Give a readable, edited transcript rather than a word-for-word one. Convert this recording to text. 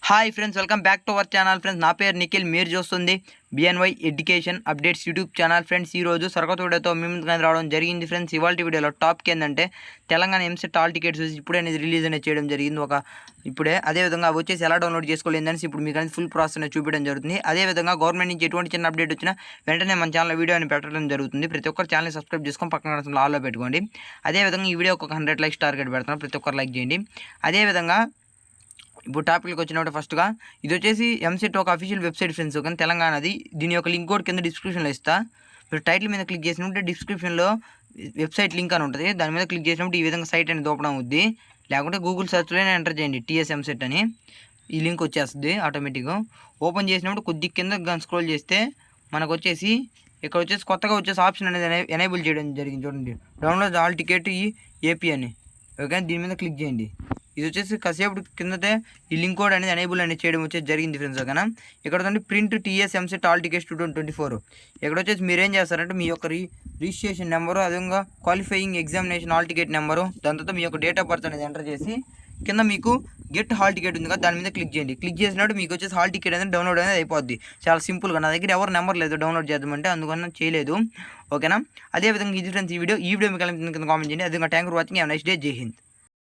Hi friends, welcome back to our channel. Friends, నా పేరు నిఖిల్. మీరు చూస్తుంది BNY education updates YouTube channel. Friends, ఈరోజు సరకొత్త వీడియోతో మీ ముందుకు రావడం జరిగింది. ఫ్రెండ్స్, ఇవాళ వీడియోలో టాపిక్ ఏంటంటే తెలంగాణ ఎంసెట్ హాల్ టికెట్స్ ఇప్పుడే అనేది రిలీజ్ అనేది చేయడం జరిగింది. ఇప్పుడే అదేవిధంగా వచ్చేసి ఎలా డౌన్లోడ్ చేసుకోలేదని ఇప్పుడు మీకు అనేది ఫుల్ ప్రాసెస్ అనేది చూపించడం జరుగుతుంది. అదేవిధంగా గవర్నమెంట్ నుంచి ఎటువంటి చిన్న అప్డేట్ వచ్చినా వెంటనే మన ఛానల్ వీడియో అని పెట్టడం జరుగుతుంది. ప్రతి ఒక్కరు ఛానల్ సబ్స్క్రైబ్ చేసుకొని పక్కన ఆల్లో పెట్టుకోండి. అదేవిధంగా ఈ వీడియోకి ఒక 100 లైక్స్ టార్గెట్ పెడుతున్నాం. ప్రతి ఒక్కరు లైక్ చేయండి. అదేవిధంగా ఇప్పుడు టాపిక్కి వచ్చినప్పుడు ఫస్ట్గా ఇది వచ్చేసి ఎంసెట్ ఒక అఫీషియల్ వెబ్సైట్ ఫ్రెండ్స్, కానీ తెలంగాణది. దీని యొక్క లింక్ కూడా కింద డిస్క్రిప్షన్లో ఇస్తా. మీరు టైటిల్ మీద క్లిక్ చేసినప్పుడు డిస్క్రిప్షన్లో వెబ్సైట్ లింక్ అని ఉంటుంది. దాని మీద క్లిక్ చేసినప్పుడు ఈ విధంగా సైట్ అనేది ఓపెన్ అవుద్ది. లేకుంటే గూగుల్ సెర్చ్లోనే ఎంటర్ చేయండి టీఎస్ ఎంసెట్ అని, ఈ లింక్ వచ్చేస్తుంది ఆటోమేటిక్గా. ఓపెన్ చేసినప్పుడు కొద్ది కింద స్క్రోల్ చేస్తే మనకు వచ్చేసి ఇక్కడ వచ్చేసి కొత్తగా వచ్చేసి ఆప్షన్ అనేది ఎనేబుల్ చేయడం జరిగింది. చూడండి, డౌన్లోడ్ ఆల్ టికెట్ ఈ ఏపీ అని. ఓకే, దీని మీద క్లిక్ చేయండి. ఇది వచ్చేసి కాసేపు కిందతే ఈ లింక్ కోడ్ అనేది ఎనేబుల్ అనేది చేయడం వచ్చేసి జరిగింది ఫ్రెండ్స్. ఓకేనా, ఇక్కడ వచ్చి print TS EAMCET hall tickets 2024. ఇక్కడ వచ్చేసి మీరు ఏం చేస్తారంటే మీ యొక్క రిజిస్ట్రేషన్ నెంబరు, అదేవిధంగా qualifying examination hall ticket number, దాని తర్వాత మీ యొక్క డేట్ ఆఫ్ బర్త్ అనేది ఎంటర్ చేసి కింద మీకు గెట్ హాల్ టికెట్ ఉంది కదా, దాని మీద క్లిక్ చేయండి. క్లిక్ చేసినట్టు మీకు వచ్చేసి హాల్ టికెట్ అనేది డౌన్లోడ్ అనేది అయిపోద్ది. చాలా సింపుల్గా. నా దగ్గర ఎవరు నెంబర్ లేదు డౌన్లోడ్ చేద్దామంటే, అందుకని చేయలేదు. ఓకేనా, అదేవిధంగా ఇది ఫ్రెండ్స్ ఈ వీడియో మీకు కింద కామెంట్ చేయండి. అదేవిధంగా thank for watching. Have nice day. జై హింద్.